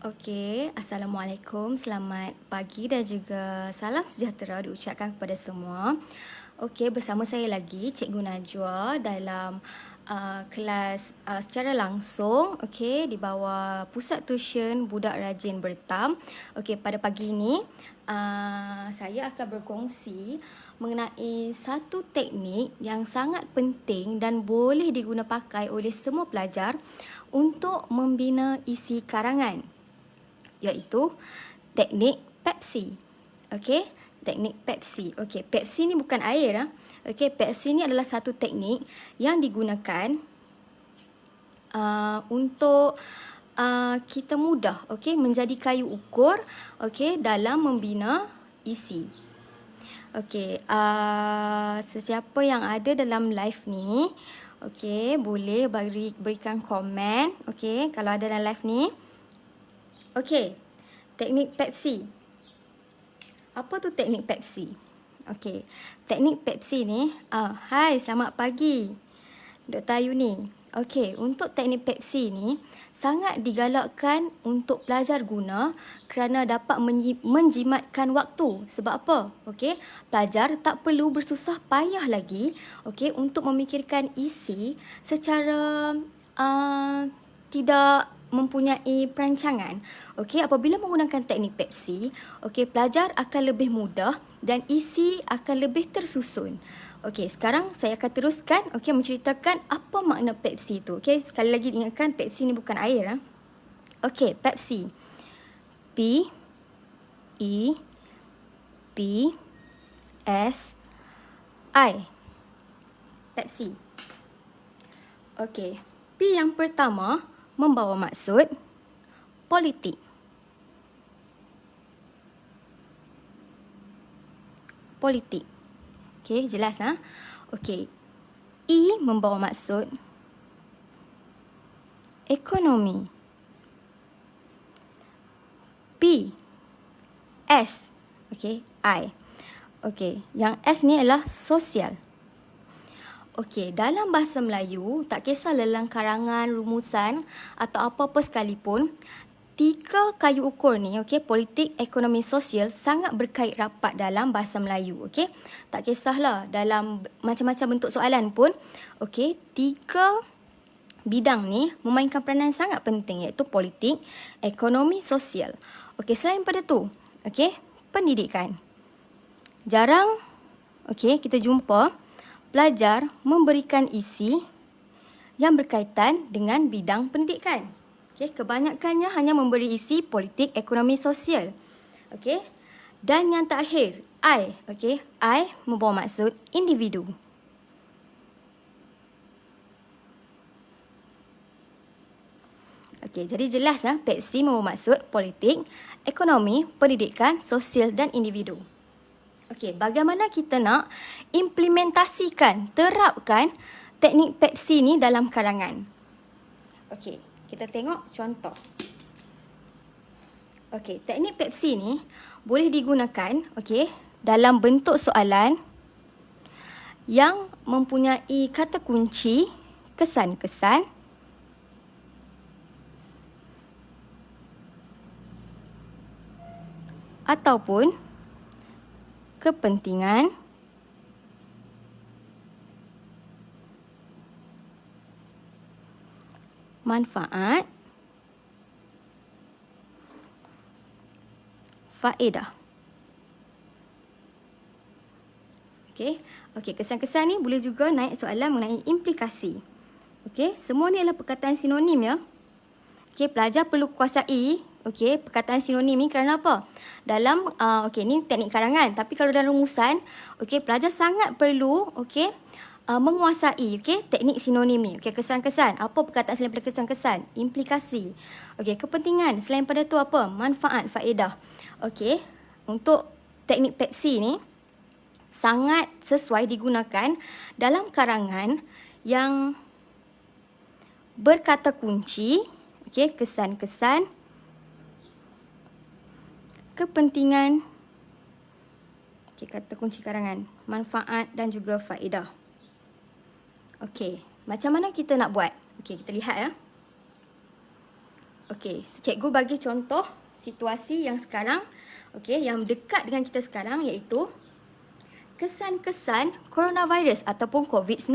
Okey, Assalamualaikum, selamat pagi dan juga salam sejahtera diucapkan kepada semua. Okey, bersama saya lagi Cikgu Najwa dalam kelas secara langsung, okey, di bawah Pusat Tuisyen Budak Rajin Bertam. Okey, pada pagi ini saya akan berkongsi mengenai satu teknik yang sangat penting dan boleh diguna pakai oleh semua pelajar untuk membina isi karangan, iaitu teknik Pepsi. Okey, teknik Pepsi. Okey, Pepsi ni bukan air. Okey, Pepsi ni adalah satu teknik yang digunakan untuk kita mudah, okey, menjadi kayu ukur, okey, dalam membina isi. Okey, sesiapa yang ada dalam live ni, okey, boleh berikan komen, okey, kalau ada dalam live ni. Okey, teknik Pepsi. Apa tu teknik Pepsi? Okey, teknik Pepsi ni, hai, selamat pagi, Dr. Ayuni. Okey, untuk teknik Pepsi ni sangat digalakkan untuk pelajar guna kerana dapat menjimatkan waktu. Sebab apa? Okey, pelajar tak perlu bersusah payah lagi, okey, untuk memikirkan isi secara tidak mempunyai perancangan. Okey, apabila menggunakan teknik Pepsi, okey, pelajar akan lebih mudah dan isi akan lebih tersusun. Okey, sekarang saya akan teruskan, okey, menceritakan apa makna Pepsi itu. Okey, sekali lagi ingatkan Pepsi ni bukan air. Okey, Pepsi. P E P S I. Pepsi. Okey, P yang pertama membawa maksud politik. Politik. Okey, jelas Okey. E membawa maksud ekonomi. P S. Okey, I. Okey, yang S ni adalah sosial. Okey, dalam bahasa Melayu, tak kisah dalam karangan, rumusan atau apa-apa sekalipun, tiga kayu ukur ni, okey, politik, ekonomi, sosial sangat berkait rapat dalam bahasa Melayu, okey. Tak kisahlah dalam macam-macam bentuk soalan pun, okey, tiga bidang ni memainkan peranan sangat penting, iaitu politik, ekonomi, sosial. Okey, selain pada tu, okey, pendidikan. Jarang, okey, kita jumpa pelajar memberikan isi yang berkaitan dengan bidang pendidikan. Okey, kebanyakannya hanya memberi isi politik, ekonomi, sosial. Okey. Dan yang terakhir, I. Okey, I membawa maksud individu. Okey, jadi jelas Pepsi membawa maksud politik, ekonomi, pendidikan, sosial dan individu. Okey, bagaimana kita nak implementasikan, terapkan teknik Pepsi ni dalam karangan? Okey, kita tengok contoh. Okey, teknik Pepsi ni boleh digunakan, okey, dalam bentuk soalan yang mempunyai kata kunci, kesan-kesan, ataupun kepentingan, manfaat, faedah. Okey, kesan-kesan ni boleh juga naik soalan mengenai implikasi. Okey, semua ni adalah perkataan sinonim ya. Okey, pelajar perlu kuasai perkataan sinonim ni kerana apa? Dalam ni teknik karangan, tapi kalau dalam rumusan, pelajar sangat perlu menguasai teknik sinonim ni. Kesan-kesan. Apa perkataan selain pada kesan-kesan? Implikasi. Kepentingan. Selain pada tu apa? Manfaat, faedah. Untuk teknik Pepsi ni sangat sesuai digunakan dalam karangan yang berkata kunci, kesan-kesan, kepentingan, kata kunci karangan, manfaat dan juga faedah. Okey, macam mana kita nak buat? Okey, kita lihat ya. Okey, cikgu bagi contoh situasi yang sekarang, okey, yang dekat dengan kita sekarang, iaitu kesan-kesan coronavirus ataupun COVID-19.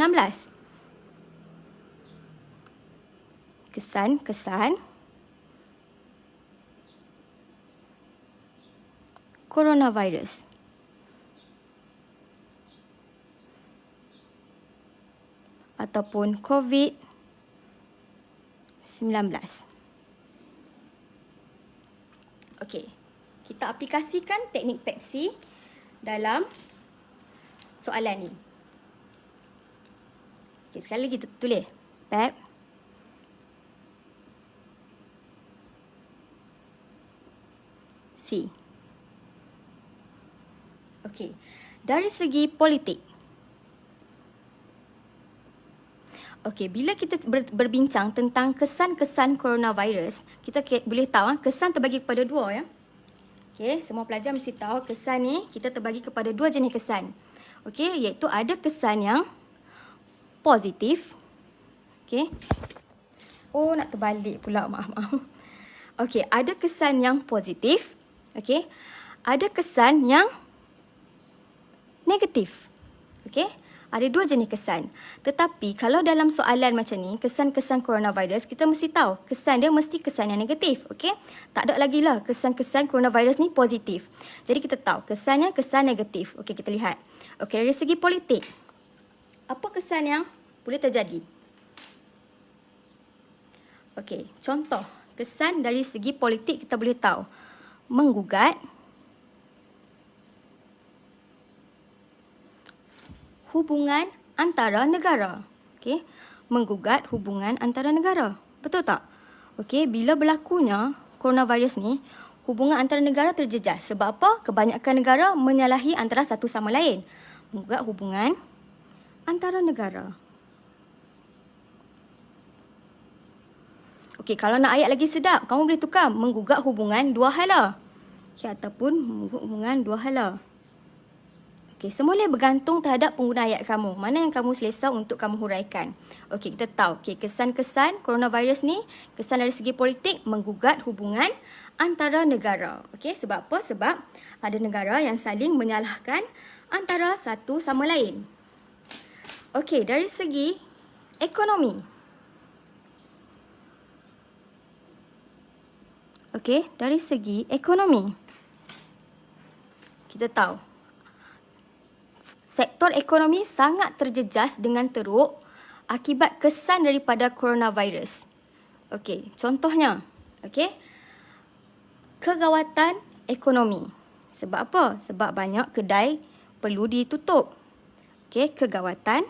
Kesan-kesan coronavirus. Ataupun COVID-19. Okey, kita aplikasikan teknik Pepsi dalam soalan ni. Okey, sekali lagi kita tulis Pep C. Okey, dari segi politik. Okey, bila kita berbincang tentang kesan-kesan coronavirus, kita boleh tahu kesan terbagi kepada dua, ya. Okey, semua pelajar mesti tahu kesan ni kita terbagi kepada dua jenis kesan. Okey, iaitu ada kesan yang positif. Okey. Oh, nak terbalik pula, maaf. Okey, ada kesan yang positif. Okey. Ada kesan yang negatif. Okey. Ada dua jenis kesan. Tetapi kalau dalam soalan macam ni, kesan-kesan coronavirus, kita mesti tahu kesan dia mesti kesan yang negatif. Okey? Tak ada lagi lah kesan-kesan coronavirus ni positif. Jadi kita tahu kesannya kesan negatif. Okey, kita lihat. Okey, dari segi politik. Apa kesan yang boleh terjadi? Okey, contoh. Kesan dari segi politik kita boleh tahu. Menggugat hubungan antara negara. Okey, menggugat hubungan antara negara. Betul tak? Okey, bila berlakunya coronavirus ni, hubungan antara negara terjejas. Sebab apa? Kebanyakan negara menyalahi antara satu sama lain. Menggugat hubungan antara negara. Okey, kalau nak ayat lagi sedap, kamu boleh tukar menggugat hubungan dua hala. Okay, ataupun menggugat hubungan dua hala. Okey, semula bergantung terhadap pengguna ayat kamu. Mana yang kamu selesa untuk kamu huraikan. Okey, kita tahu. Okey, kesan-kesan coronavirus ni, kesan dari segi politik, menggugat hubungan antara negara. Okey, sebab apa? Sebab ada negara yang saling menyalahkan antara satu sama lain. Okey, dari segi ekonomi. Okey, dari segi ekonomi. Kita tahu. Sektor ekonomi sangat terjejas dengan teruk akibat kesan daripada coronavirus. Okey, contohnya, okey, kegawatan ekonomi. Sebab apa? Sebab banyak kedai perlu ditutup. Okey, kegawatan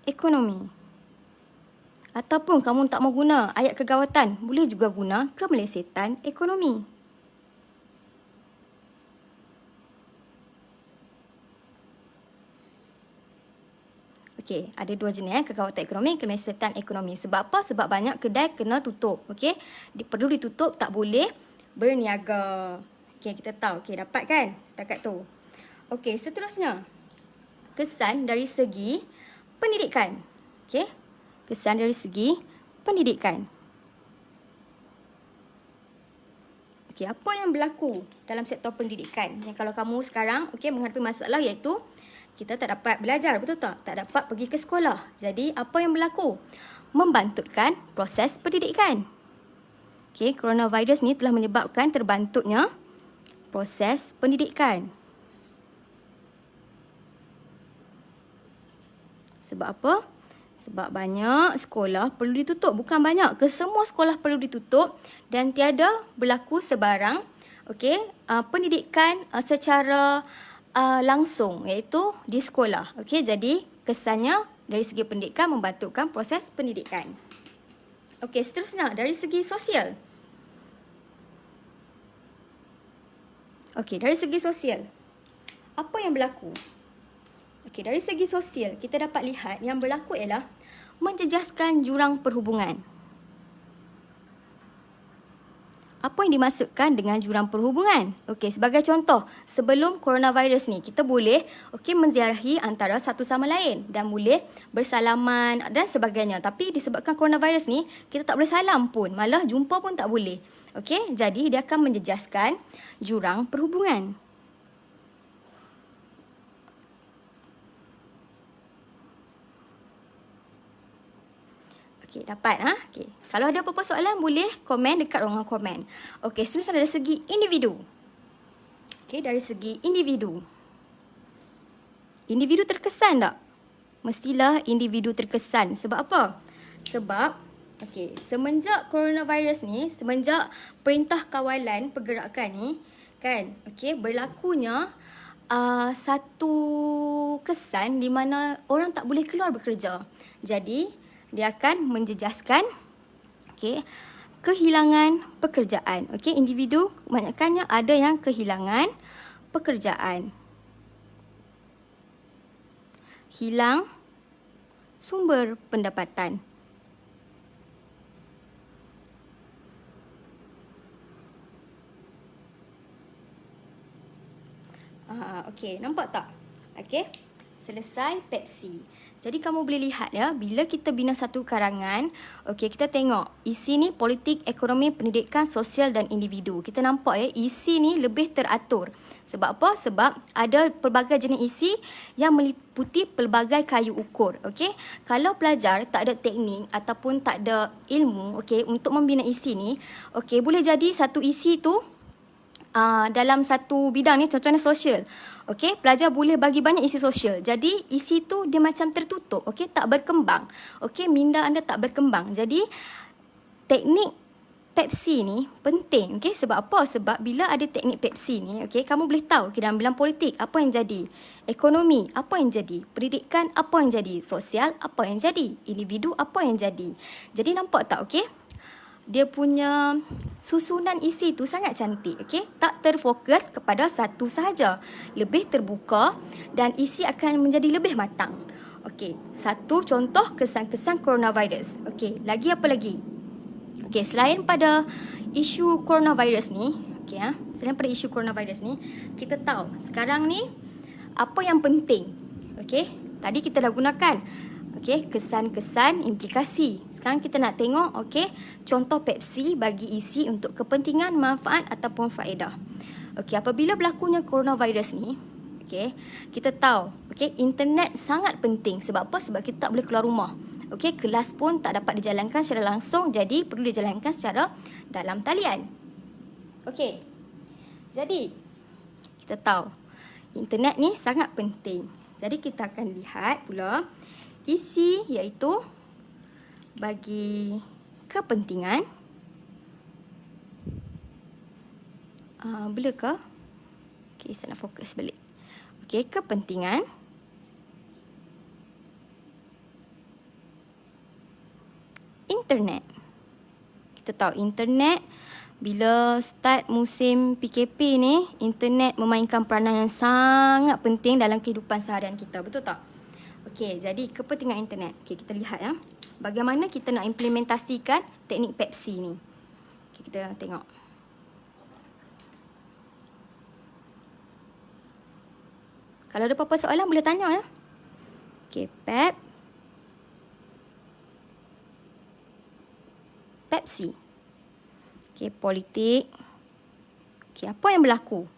ekonomi. Ataupun kamu tak mau guna ayat kegawatan, boleh juga guna kemelesetan ekonomi. Okey, ada dua jenis, kegawatan ekonomi, kemelesetan ekonomi. Sebab apa? Sebab banyak kedai kena tutup. Okey, perlu ditutup, tak boleh berniaga. Okey, kita tahu. Okey, dapat kan setakat tu. Okey, seterusnya. Kesan dari segi pendidikan. Okey, kesan dari segi pendidikan. Okey, apa yang berlaku dalam sektor pendidikan? Yang kalau kamu sekarang okey menghadapi masalah iaitu kita tak dapat belajar, betul tak? Tak dapat pergi ke sekolah. Jadi, apa yang berlaku? Membantutkan proses pendidikan. Okey, coronavirus ni telah menyebabkan terbantutnya proses pendidikan. Sebab apa? Sebab banyak sekolah perlu ditutup. Bukan banyak, kesemua sekolah perlu ditutup dan tiada berlaku sebarang pendidikan secara langsung, iaitu di sekolah. Okey, jadi kesannya dari segi pendidikan membantutkan proses pendidikan. Okey, seterusnya dari segi sosial. Okey, dari segi sosial. Apa yang berlaku? Okey, dari segi sosial kita dapat lihat yang berlaku ialah menjejaskan jurang perhubungan. Apa yang dimaksudkan dengan jurang perhubungan? Okey, sebagai contoh, sebelum coronavirus ni, kita boleh menziarahi antara satu sama lain dan boleh bersalaman dan sebagainya. Tapi disebabkan coronavirus ni, kita tak boleh salam pun, malah jumpa pun tak boleh. Okey, jadi dia akan menjejaskan jurang perhubungan. Okey, dapat Okey. Kalau ada apa-apa soalan boleh komen dekat ruangan komen. Okey, seterusnya dari segi individu. Okey, dari segi individu. Individu terkesan tak? Mestilah individu terkesan. Sebab apa? Sebab semenjak coronavirus ni, semenjak Perintah Kawalan Pergerakan ni kan, berlakunya satu kesan di mana orang tak boleh keluar bekerja. Jadi dia akan menjejaskan kehilangan pekerjaan. Individu kebanyakannya ada yang kehilangan pekerjaan. Hilang sumber pendapatan. Nampak tak? Selesai Pepsi. Jadi kamu boleh lihat bila kita bina satu karangan, kita tengok isi ni politik, ekonomi, pendidikan, sosial dan individu. Kita nampak isi ni lebih teratur. Sebab apa? Sebab ada pelbagai jenis isi yang meliputi pelbagai kayu ukur. Kalau pelajar tak ada teknik ataupun tak ada ilmu untuk membina isi ni, boleh jadi satu isi tu dalam satu bidang ni, contohnya sosial. Pelajar boleh bagi banyak isi sosial. Jadi isi tu dia macam tertutup, tak berkembang. Minda anda tak berkembang. Jadi teknik Pepsi ni penting. Sebab apa? Sebab bila ada teknik Pepsi ni, kamu boleh tahu dalam bidang politik apa yang jadi, ekonomi apa yang jadi, pendidikan apa yang jadi, sosial apa yang jadi, individu apa yang jadi. Jadi nampak tak? Dia punya susunan isi tu sangat cantik. Tak terfokus kepada satu sahaja, lebih terbuka dan isi akan menjadi lebih matang. Satu contoh kesan-kesan coronavirus. Lagi apa lagi? Selain pada isu coronavirus ni, kita tahu sekarang ni apa yang penting. Tadi kita dah gunakan kesan-kesan implikasi. Sekarang kita nak tengok contoh Pepsi bagi isi untuk kepentingan, manfaat ataupun faedah. Apabila berlakunya coronavirus ni, kita tahu internet sangat penting. Sebab apa? Sebab kita tak boleh keluar rumah. Kelas pun tak dapat dijalankan secara langsung, jadi perlu dijalankan secara dalam talian. Jadi kita tahu internet ni sangat penting. Jadi kita akan lihat pula isi iaitu bagi kepentingan. Boleh ke? Saya nak fokus balik. Kepentingan. Internet. Kita tahu internet, bila start musim PKP ni, internet memainkan peranan yang sangat penting dalam kehidupan seharian kita. Betul tak? Jadi kepentingan internet. Kita lihat bagaimana kita nak implementasikan teknik Pepsi ni. Kita tengok. Kalau ada apa-apa soalan boleh tanya Pepsi. Politik. Apa yang berlaku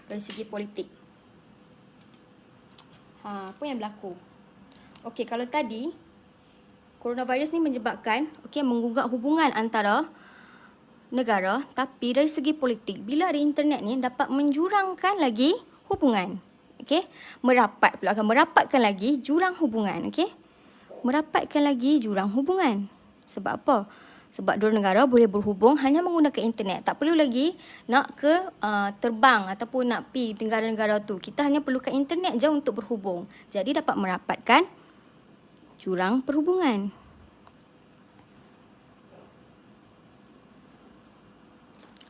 dari segi politik? Apa yang berlaku? Kalau tadi coronavirus ni menyebabkan menggugah hubungan antara negara, tapi dari segi politik, bila ada internet ni dapat menjurangkan lagi hubungan. Merapat pula, akan merapatkan lagi jurang hubungan. Merapatkan lagi jurang hubungan. Sebab apa? Sebab dua negara boleh berhubung hanya menggunakan internet. Tak perlu lagi nak ke terbang ataupun nak pergi negara-negara tu. Kita hanya perlukan internet je untuk berhubung. Jadi dapat merapatkan jurang perhubungan.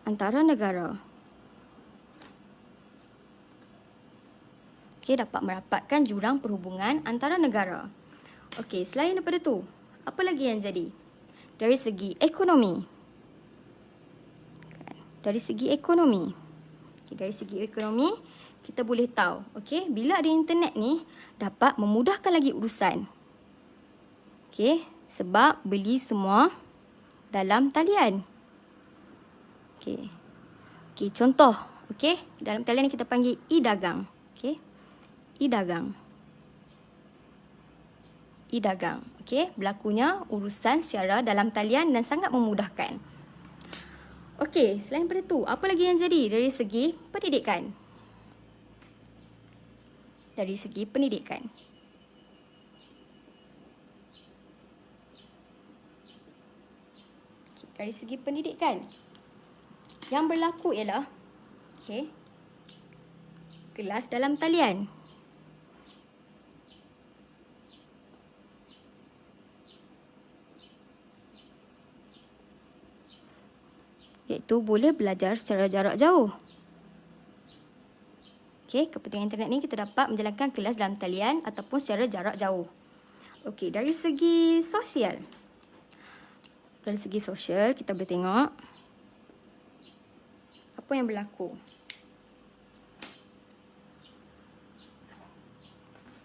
Antara negara. Dapat merapatkan jurang perhubungan antara negara. Selain daripada tu, apa lagi yang jadi? Dari segi ekonomi. dari segi ekonomi. Okay, dari segi ekonomi, kita boleh tahu, okay, bila ada internet ni, dapat memudahkan lagi urusan. Okay, sebab beli semua dalam talian. Okay. Okay, contoh, okay, dalam talian ni kita panggil e-dagang. Okay, e-dagang. E-dagang. Okay, berlakunya urusan secara dalam talian dan sangat memudahkan. Okey, selain daripada tu, apa lagi yang jadi dari segi pendidikan? Dari segi pendidikan. Okay, dari segi pendidikan, yang berlaku ialah, okay, kelas dalam talian. Iaitu boleh belajar secara jarak jauh. Okey, kepentingan internet ni kita dapat menjalankan kelas dalam talian ataupun secara jarak jauh. Okey, dari segi sosial. Dari segi sosial, kita boleh tengok apa yang berlaku.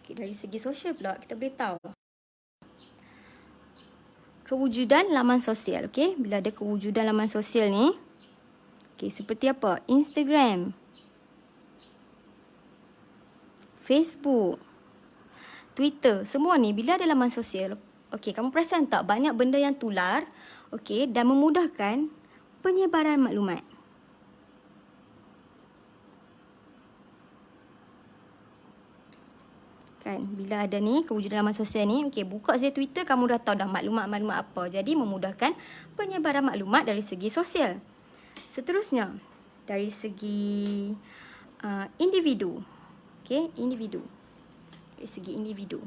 Okey, dari segi sosial pula, kita boleh tahu kewujudan laman sosial. Okey, bila ada kewujudan laman sosial ni, okey, seperti apa? Instagram, Facebook, Twitter, semua ni bila ada laman sosial, okey, kamu perasan tak banyak benda yang tular, okey, dan memudahkan penyebaran maklumat. Kan, bila ada ni kewujudan laman sosial ni, okey, buka saja Twitter, kamu dah tahu dah maklumat-maklumat apa. Jadi memudahkan penyebaran maklumat dari segi sosial. Seterusnya, dari segi individu. Okey, individu. Dari segi individu.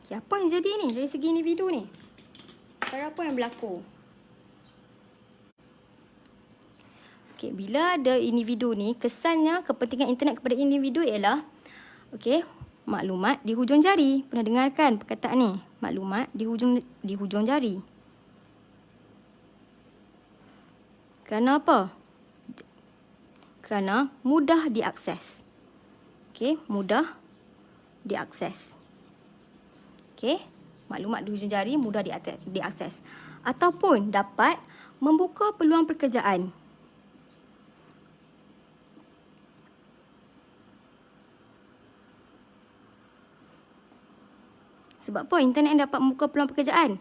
Okay, apa yang jadi ni dari segi individu ni? Perkara apa yang berlaku? Okey, bila ada individu ni, kesannya kepentingan internet kepada individu ialah, okey, maklumat di hujung jari. Pernah dengarkan perkataan ni? Maklumat di hujung jari. Kerana apa? Kerana mudah diakses. Okey, mudah diakses. Okey, maklumat di hujung jari mudah diakses. Ataupun dapat membuka peluang pekerjaan. Sebab apa internet dapat membuka peluang pekerjaan?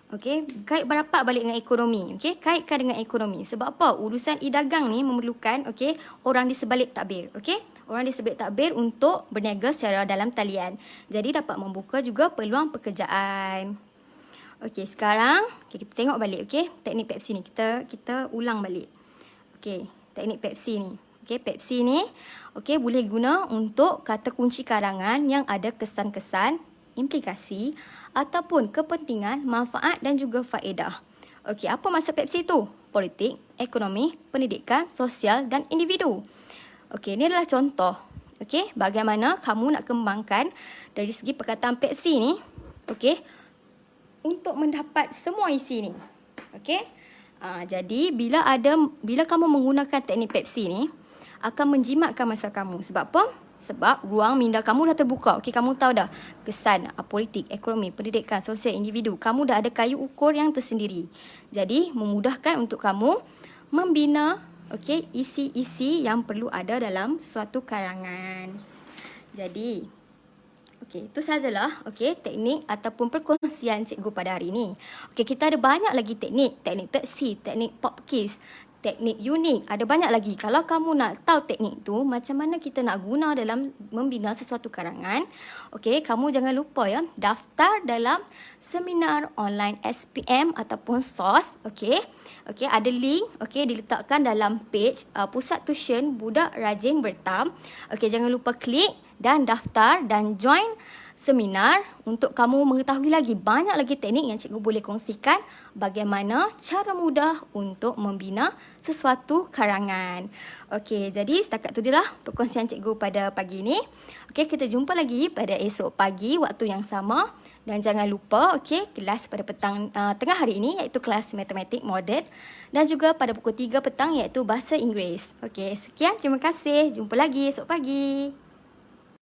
Okey, kait berapat balik dengan ekonomi. Okey, kaitkan dengan ekonomi. Sebab apa? Urusan e-dagang ni memerlukan, okey, orang di sebalik takbir. Okey, orang di sebalik takbir untuk berniaga secara dalam talian. Jadi dapat membuka juga peluang pekerjaan. Okey, sekarang kita tengok balik, okey, teknik Pepsi ni. Kita ulang balik. Okey, teknik Pepsi ni. Okey, Pepsi ni, okey, boleh guna untuk kata kunci karangan yang ada kesan-kesan, implikasi ataupun kepentingan, manfaat dan juga faedah. Okey, apa maksud Pepsi tu? Politik, ekonomi, pendidikan, sosial dan individu. Okey, ini adalah contoh. Okey, bagaimana kamu nak kembangkan dari segi perkataan Pepsi ni, okey, untuk mendapat semua isi ni. Okey? Jadi bila kamu menggunakan teknik Pepsi ni, akan menjimatkan masa kamu. Sebab apa? Sebab ruang minda kamu dah terbuka. Okey, kamu tahu dah kesan politik, ekonomi, pendidikan, sosial, individu. Kamu dah ada kayu ukur yang tersendiri. Jadi memudahkan untuk kamu membina, okey, isi-isi yang perlu ada dalam suatu karangan. Jadi, okey, itu sajalah, okey, teknik ataupun perkongsian cikgu pada hari ini. Okey, kita ada banyak lagi teknik. Teknik Pepsi, teknik Popkiss, teknik unik, ada banyak lagi. Kalau kamu nak tahu teknik tu, macam mana kita nak guna dalam membina sesuatu karangan, okey, kamu jangan lupa ya, daftar dalam seminar online SPM ataupun SOS, okey. Okey, ada link, okey, diletakkan dalam page Pusat Tuition Budak Rajin Bertam. Okey, jangan lupa klik dan daftar dan join seminar untuk kamu mengetahui lagi banyak lagi teknik yang cikgu boleh kongsikan bagaimana cara mudah untuk membina sesuatu karangan. Okey, jadi setakat tu je lah perkongsian cikgu pada pagi ni. Okey, kita jumpa lagi pada esok pagi waktu yang sama. Dan jangan lupa, okey, kelas pada tengah hari ini iaitu kelas matematik moden dan juga pada pukul 3 petang iaitu bahasa Inggeris. Okey, sekian, terima kasih. Jumpa lagi esok pagi.